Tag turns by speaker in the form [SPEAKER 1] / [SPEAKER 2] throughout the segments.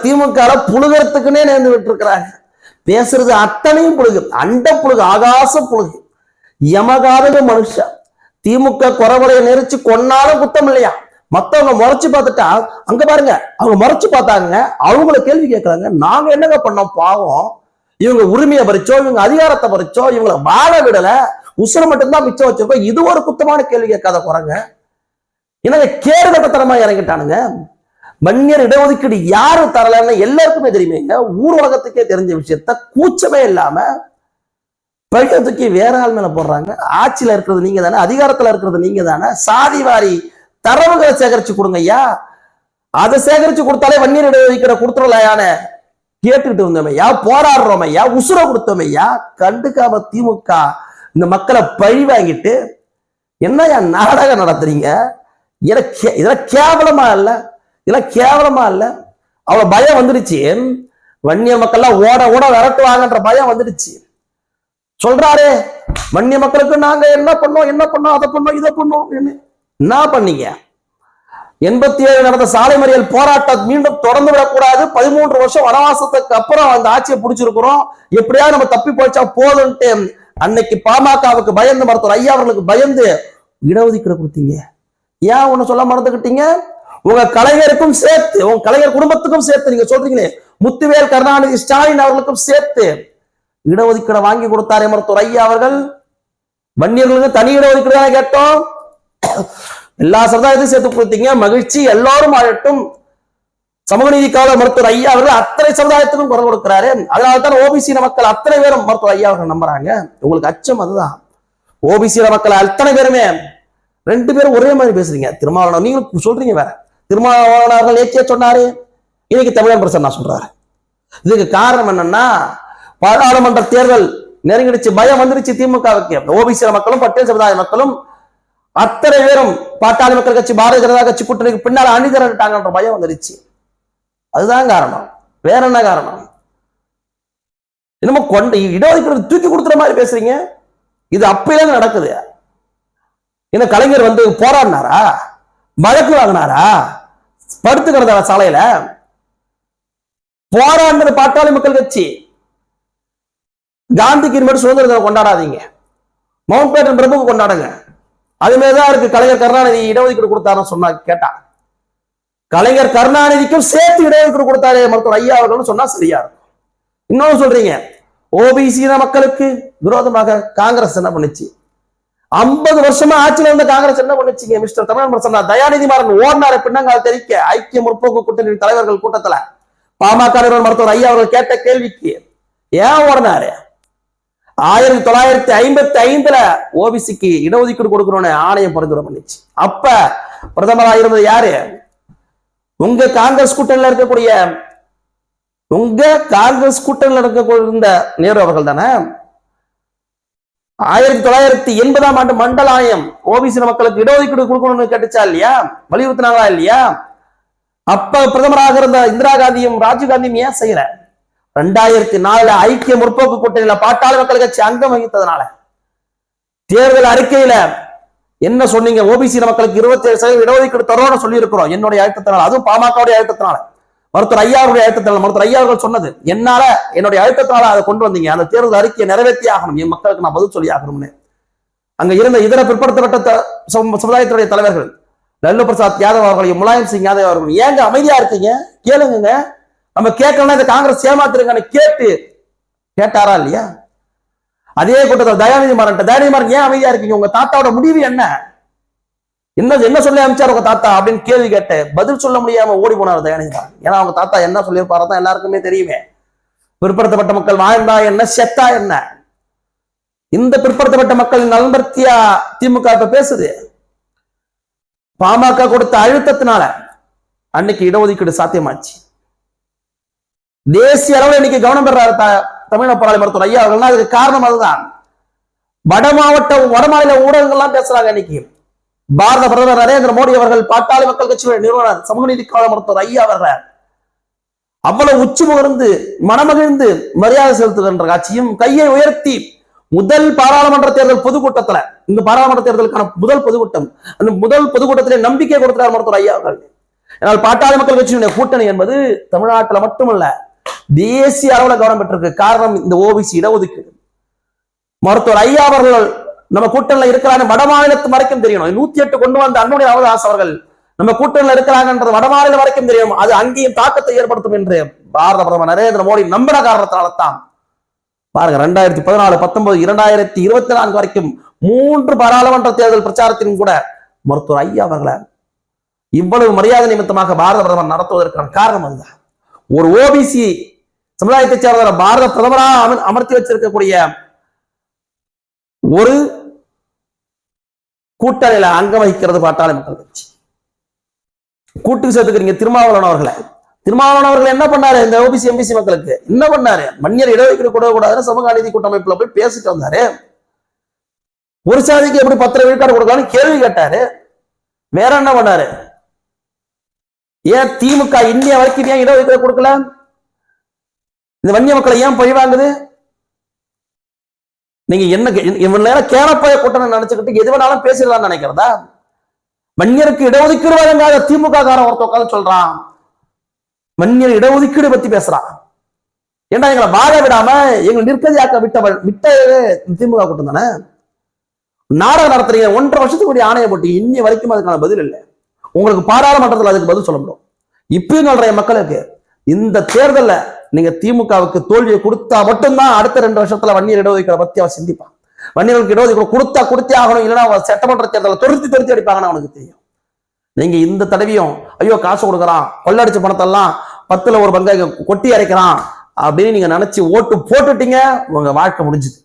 [SPEAKER 1] திமுக புழுகிறதுக்குன்னே நேர்ந்து விட்டு இருக்கிறாங்க. பேசுறது அத்தனையும் புழுகு, அண்ட புழுகு, ஆகாச புழுகு, யமகாதக மனுஷன். திமுக குறவரையை நெரிச்சு கொன்னாலும் குத்தம் இல்லையா? மத்தவங்க முறைச்சு பார்த்துட்டா அங்க பாருங்க, அவங்க முறைச்சு பார்த்தாங்க, அவங்கள கேள்வி கேட்கறாங்க. நாங்க என்னங்க பண்ணோம் பாவம்? இவங்க உரிமையை பறிச்சோ, இவங்க அதிகாரத்தை பறிச்சோ, இவங்களை வாழ விடல, உசுரை மட்டும்தான் மிச்சம் வச்சிருக்கோம். இது ஒரு குத்தமான கேள்வி கேட்காத குறைங்க. எனக்கு கேடு கட்டத்தனமா இறங்கிட்டானுங்க. வன்னியர் இடஒதுக்கீடு யாரு தரலன்னு எல்லாருக்குமே தெரியுமேங்க. ஊர் உலகத்துக்கே தெரிஞ்ச விஷயத்த கூச்சமே இல்லாம பழியத்துக்கு வேற ஆள் மேல போடுறாங்க. ஆட்சியில இருக்கிறது நீங்க தானே, அதிகாரத்துல இருக்கிறது நீங்க தானே. சாதிவாரி தரவுகளை சேகரிச்சு கொடுங்க ஐயா. அதை சேகரிச்சு கொடுத்தாலே வன்னியர் இடஒதுக்கீடு கொடுத்துடலையான கேட்டுக்கிட்டு இருந்தோம் ஐயா, போராடுறோம் ஐயா, உசுர கொடுத்தோம் ஐயா. கண்டுக்காம திமுக இந்த மக்களை பழி வாங்கிட்டு என்னையா நாடகம் நடத்துறீங்க? இதெல்லாம் கேவலமா இல்ல? இதெல்லாம் கேவலமா இல்ல? அவ்வளவு பயம் வந்துடுச்சு. வன்னிய மக்கள்லாம் ஓட ஓட விரட்டுவாங்கன்ற பயம் வந்துடுச்சு. சொல்றாரு வன்னிய மக்களுக்கு நாங்க என்ன பண்ணோம் அதை பண்ணோம் இதை பண்ணோம். என்ன பண்ணீங்க? 87 நடந்த சாலை மறியல் போராட்டம் மீண்டும் தொடர்ந்து விடக்கூடாது. 13 வருஷம் வனவாசத்துக்கு அப்புறம் அந்த ஆட்சியை பிடிச்சிருக்கிறோம், எப்படியா நம்ம தப்பி போச்சா போதுன்ட்டு அன்னைக்கு பாமகவுக்கு பயந்து, மருத்துவர் ஐயா அவர்களுக்கு பயந்து இடஒதுக்கீடு கொடுத்தீங்க. ஏன் ஒண்ணு சொல்ல மறந்துக்கிட்டீங்க? உங்க கலைஞருக்கும் சேர்த்து, உங்க கலைஞர் குடும்பத்துக்கும் சேர்த்து நீங்க சொல்றீங்களே, முத்துவேல் கருணாநிதி ஸ்டாலின் அவர்களுக்கும் சேர்த்து இடஒதுக்கீடு வாங்கி கொடுத்தாரே மருத்துவர் ஐயா அவர்கள். வன்னியர்களுக்கு தனி இடஒதுக்கீடு தானே கேட்டோம், எல்லா சமுதாயத்தையும் சேர்த்து கொடுத்தீங்க. மகிழ்ச்சி, எல்லாரும் ஆகட்டும். சமூக நீதிக்காக மருத்துவர் ஐயா அவர்கள் அத்தனை சமுதாயத்துக்கும் குரல் கொடுக்கிறாரு. அதனால்தான் ஓபிசி மக்கள் அத்தனை பேரும் மருத்துவர் ஐயா அவர்கள் நம்புறாங்க. உங்களுக்கு அச்சம் அதுதான். ஓபிசி மக்கள் அத்தனை பேருமே 2 பேரும் ஒரே மாதிரி பேசுறீங்க. திருமாவளவன் நீங்களும் சொல்றீங்க வேற. திருமாவளவன் அவர்கள் நேற்றே சொன்னாரு, இன்னைக்கு தமிழன் பிரசன்னா சொல்றாரு. இதுக்கு காரணம் என்னன்னா, பாராளுமன்ற தேர்தல் நெருங்கிடுச்சு, பயம் வந்துருச்சு திமுகவுக்கு. ஓபிசி மக்களும் பட்டியல் சமுதாய மக்களும் அத்தனை பேரும் பாட்டாளி மக்கள் கட்சி, பாரதிய ஜனதா கட்சி கூட்டணிக்கு பின்னால அணிதிரட்டாங்கன்ற பயம் வந்துருச்சு. அதுதான் காரணம், வேற என்ன காரணம்? என்னமோ கொண்டு இடஒதுக்கீடு தூக்கி கொடுத்துற மாதிரி பேசுறீங்க. இது அப்பயில நடக்குது. என்ன கலைஞர் வந்து போராடினாரா? வழக்கு வாங்கினாரா? படுத்து கிடந்தாரா சாலையில? போராடினது பாட்டாளி மக்கள் கட்சி. காந்திக்கு இனிமேல் சுதந்திர தினம் கொண்டாடாதீங்க, மவுண்ட் பேட்டன் பிரபுக்கு கொண்டாடுங்க. அது மாதிரிதான் இருக்கு. கலைஞர் கருணாநிதி இடஒதுக்கீடு கொடுத்தாருன்னு சொன்னா கேட்டா, கலைஞர் கருணாநிதிக்கும் சேர்த்து இடஒதுக்கீடு கொடுத்தாரு மருத்துவர் ஐயா அவர்கள் சொன்னா சரியா இருக்கும். இன்னொன்னு சொல்றீங்க, ஓபிசி மக்களுக்கு விரோதமாக காங்கிரஸ் என்ன பண்ணுச்சு? 50 வருஷமா ஆட்சியில இருந்த காங்கிரஸ் என்ன பண்ணுச்சுங்க? மிஸ்டர் தமிழன் பிரசன்னா தயாநிதி மாறன் ஓடினாரு பின்னங்கால் தெரிவிக்க ஐக்கிய முற்போக்கு கூட்டணி தலைவர்கள் கூட்டத்துல பாமக மருத்துவர் ஐயா அவர்கள் கேட்ட கேள்விக்கு ஏன் ஓடினாரு? 1955 ஓபிசிக்கு இடஒதுக்கீடு கொடுக்கணும்னு ஆணையம் பரிந்துரை பண்ணிச்சு. அப்ப பிரதமராக இருந்தது யாரு? உங்க காங்கிரஸ் கூட்டணியில இருக்கக்கூடிய நேரு அவர்கள் தானே. 1980ஆம் ஆண்டு மண்டல ஆணையம் ஓபிசி மக்களுக்கு இடஒதுக்கீடு கொடுக்கணும்னு கேட்டுச்சா இல்லையா? வலியுறுத்தினாங்களா இல்லையா? அப்ப பிரதமராக இருந்த இந்திரா காந்தியும் ராஜீவ் காந்தியும் ஏன் செய்யல? 2004 ஐக்கிய முற்போக்கு கூட்டணியில பாட்டாளி மக்கள் கட்சி அங்கம் வகித்ததுனால தேர்தல் அறிக்கையில என்ன சொன்னீங்க? ஓபிசி மக்களுக்கு 27% இடஒதுக்கீடு தரோன்னு சொல்லி இருக்கிறோம். என்னுடைய அழுத்தத்தினால, அதுவும் பாமகவுடைய அழுத்தத்தினால, மருத்துவர் ஐயாவுடைய அழுத்தத்தினால, மருத்துவர் ஐயா அவர்கள் சொன்னது என்னால, என்னுடைய அழுத்தத்தினால அதை கொண்டு வந்தீங்க. அந்த தேர்தல் அறிக்கையை நிறைவேற்றி ஆகணும், என் மக்களுக்கு நான் பதில் சொல்லி ஆகணும்னு. அங்க இருந்த இதர பிற்படுத்தப்பட்ட சமுதாயத்துடைய தலைவர்கள் லல்லு பிரசாத் யாதவ் அவர்களையும் முலாயம் சிங் யாதவ் அவர்கள் ஏங்க அமைதியா இருக்கீங்க? கேளுங்க. நம்ம கேட்கலாம், இந்த காங்கிரஸ் ஏமாத்துருங்கன்னு கேட்டாரா இல்லையா? அதே கூட்டத்தில் தயாநிதி மாறன் ஏன் அமைதியா இருக்கீங்க? உங்க தாத்தாவோட முடிவு என்ன சொல்லி அமைச்சார் உங்க தாத்தா அப்படின்னு கேள்வி கேட்டு பதில் சொல்ல முடியாம ஓடி போனார் தயாநிதி மாறன். ஏன்னா அவங்க தாத்தா என்ன சொல்லியிருப்பாரோ தான் எல்லாருக்குமே தெரியுமே. பிற்படுத்தப்பட்ட மக்கள் வாழ்ந்தா என்ன, செத்தா என்ன? இந்த பிற்படுத்தப்பட்ட மக்களின் நலன்பர்த்தியா திமுக இப்ப பேசுது. பாமக கொடுத்த அழுத்தத்தினால அன்னைக்கு இடஒதுக்கீடு சாத்தியமாச்சு. தேசிய அளவில் இன்னைக்கு கவனம் பெறாரு தமிழக போராளி மருத்துவர் ஐயா அவர்கள். அதுக்கு காரணம் அதுதான். வடமாநில ஊடகங்கள்லாம் பேசுறாங்க. இன்னைக்கு பாரத பிரதமர் நரேந்திர மோடி அவர்கள், பாட்டாளி மக்கள் கட்சியுடைய நிறுவனர் சமூக நீதிக்காக மருத்துவர் ஐயா அவர்கள் அவ்வளவு உச்சி முகர்ந்து மனமகிழ்ந்து மரியாதை செலுத்துகின்ற காட்சியும், கையை உயர்த்தி முதல் பாராளுமன்ற தேர்தல் பொதுக்கூட்டத்துல, இந்த பாராளுமன்ற தேர்தலுக்கான முதல் பொதுக்கூட்டம், அந்த முதல் பொதுக்கூட்டத்திலே நம்பிக்கை கொடுக்கிறார் மருத்துவர் ஐயா அவர்கள். ஆனால் பாட்டாளி மக்கள் கட்சியினுடைய கூட்டணி என்பது தமிழ்நாட்டில் மட்டுமல்ல, தேசிய அளவில் கவனம் பெற்றிருக்கு. காரணம் இந்த ஓபிசி இடஒதுக்கீடு. மருத்துவர் ஐயா அவர்கள் நம்ம கூட்டணியில் இருக்கிறாங்க, வட மாநிலத்து வரைக்கும் தெரியணும். 108 கொண்டு வந்த அன்புமணி ராமதாஸ் அவர்கள் நம்ம கூட்டணியில் இருக்கிறாங்கன்றது வட மாநிலம் வரைக்கும் தெரியும். அது அங்கேயும் தாக்கத்தை ஏற்படுத்தும் என்று பாரத பிரதமர் நரேந்திர மோடி நம்பின காரணத்தினால்தான் பாருங்க 2014, 19, 2024 வரைக்கும் 3 பாராளுமன்ற தேர்தல் பிரச்சாரத்திலும் கூட மருத்துவர் ஐயா அவர்களை இவ்வளவு மரியாதை நிமித்தமாக பாரத பிரதமர் நடத்துவதற்கான காரணம் அதுதான். ஒரு ஓபிசி சமுதாயத்தை சேர்ந்த பாரத பிரதமராக அமர்த்தி வச்சிருக்கக்கூடிய ஒரு கூட்டணியில அங்கம் வகிக்கிறது பாட்டாளி மக்கள் கட்சி. கூட்டுக்கு சேர்த்துக்கிறீங்க திருமாவளவன் அவர்கள் என்ன பண்ணாரு? இந்த ஓபிசி எம்பிசி மக்களுக்கு என்ன பண்ணாரு? மன்னியர் இடஒதுக்கீடு கொடுக்கக்கூடாதுன்னு சமூக நீதி கூட்டமைப்புல போய் பேசிட்டு வந்தாரு. ஒரு சாதிக்கு எப்படி 10 விழுக்காடு கொடுக்கலாம்னு கேள்வி கேட்டாரு. வேற என்ன பண்ணாரு? ஏன் திமுக இந்தியா வரைக்கும் ஏன் இடஒதுக்கீடு கொடுக்கல? இந்த வன்னிய மக்களை ஏன் பழிவாங்குது? நீங்க என்ன இவ்வளவு நேரம் கேரப்பைய கூட்டணி நினைச்சுக்கிட்டு எது வேணாலும் பேசிடலாம்னு நினைக்கிறதா? வன்னியருக்கு இடஒதுக்கீடு வழங்காத திமுக காரன் ஒருத்த உட்காந்து சொல்றான், வன்னியர் இடஒதுக்கீடு பத்தி பேசுறான். ஏன்னா எங்களை வாழ விடாம எங்களை நிற்கதியாக்க விட்டவே திமுக கூட்டம் தானே. நாடகம் நடத்துறீங்க, 1.5 வருஷத்துக்கு ஆணையை போட்டு இன்னி வரைக்கும் அதுக்கான பதில் இல்லை. உங்களுக்கு பாராளுமன்றத்தில் அதுக்கு பதில் சொல்ல முடியும். இப்பயும் சொல்ற மக்களுக்கு இந்த தேர்தலில் நீங்க திமுகவுக்கு தோல்வியை கொடுத்தா மட்டும்தான் அடுத்த 2 வருஷத்துல வன்னியர் இடஒதுக்கீடு பத்தி அவன் சிந்திப்பான். வன்னியர்களுக்கு இடஒதுக்கீடு கொடுத்தே ஆகணும், இல்லைன்னா சட்டமன்ற தேர்தலில் துருத்தி அடிப்பாங்கன்னு அவனுக்கு தெரியும். நீங்க இந்த தடவையும் ஐயோ காசு கொடுக்குறான், கொள்ளடிச்ச பணத்தெல்லாம் 10ல் 1 பங்கை கொட்டி அரைக்கிறான் அப்படின்னு நீங்க நினைச்சு ஓட்டு போட்டுட்டீங்க, உங்க வாழ்க்கை முடிஞ்சுது.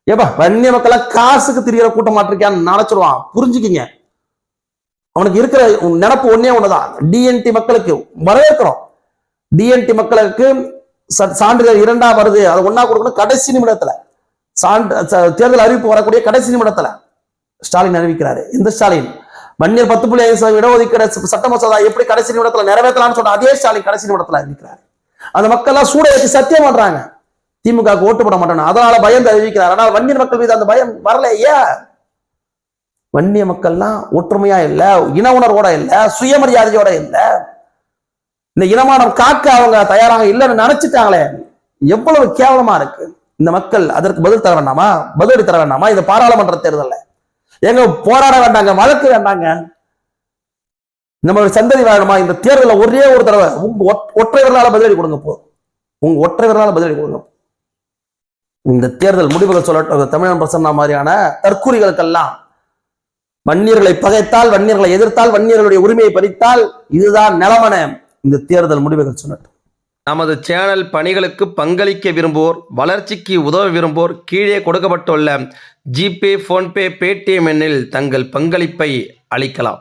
[SPEAKER 1] ஏப்பா வன்னிய மக்களை காசுக்கு திரிகிற கூட்டம் மாட்டிருக்கான்னு நினைச்சிருவான். புரிஞ்சுக்கிங்க, அவனுக்கு இருக்கிற நினப்பு ஒன்னே ஒண்ணுதான். டிஎன்டி மக்களுக்கு வரவேற்கிறோம். டிஎன்டி மக்களுக்கு சான்றிதழ் 2ஆ வருது, அது 1ஆ கொடுக்கணும். கடைசி நிமிடத்துல தேர்தல் அறிவிப்பு வரக்கூடிய கடைசி நிமிடத்துல ஸ்டாலின் அறிவிக்கிறாரு. இந்த ஸ்டாலின் வன்னியர் 10.5 இடஒதுக்கீடு சட்ட மசோதா எப்படி கடைசி நிமிடத்துல நிறைவேற்றலாம்னு சொன்ன அதே ஸ்டாலின் கடைசி நிமிடத்துல அறிவிக்கிறார். அந்த மக்கள் எல்லாம் சூட வச்சு சத்தியம் பண்றாங்க, திமுக ஓட்டு போட மாட்டோம், அதனால பயந்து அறிவிக்கிறார். ஆனால் வன்னியர் மக்கள் மீது அந்த பயம் வரல. ஏன்? வன்னிய மக்கள்லாம் ஒற்றுமையா இல்ல, இன உணர்வோட இல்ல, சுயமரியாதையோட இல்ல, இந்த இனமானம் காக்க அவங்க தயாராக இல்லைன்னு நினைச்சிட்டாங்களே. எவ்வளவு கேவலமா இருக்கு. இந்த மக்கள் அதற்கு பதில் தர வேண்டாமா? பதிலடி தர வேண்டாமா? இந்த பாராளுமன்ற தேர்தல்ல எங்க போராட வேண்டாங்க, வழக்கு வேண்டாங்க, நம்மளுடைய சந்ததி வேணுமா? இந்த தேர்தலில் ஒரே ஒரு தடவை உங்க ஒற்றை விரலால பதிலடி கொடுங்க போதும். உங்க ஒற்றை விரலால பதிலடி கொடுங்க. இந்த தேர்தல் முடிவுகள் சொல்லட்டும். தமிழன் பிரசன்னா மாதிரியான தற்கூரிகளுக்கெல்லாம் வன்னியர்களை பகைத்தால், வன்னியர்களை எதிர்த்தால், வன்னியர்களுடைய உரிமையை பறித்தால் இதுதான் நிலமன இந்த தேர்தல் முடிவுகள் சொல்லட்டும்.
[SPEAKER 2] நமது சேனல் பணிகளுக்கு பங்களிக்க விரும்புவோர், வளர்ச்சிக்கு உதவ விரும்புவோர் கீழே கொடுக்கப்பட்டுள்ள ஜிபே, ஃபோன்பே, பேடிஎம் எண்ணில் தங்கள் பங்களிப்பை அளிக்கலாம்.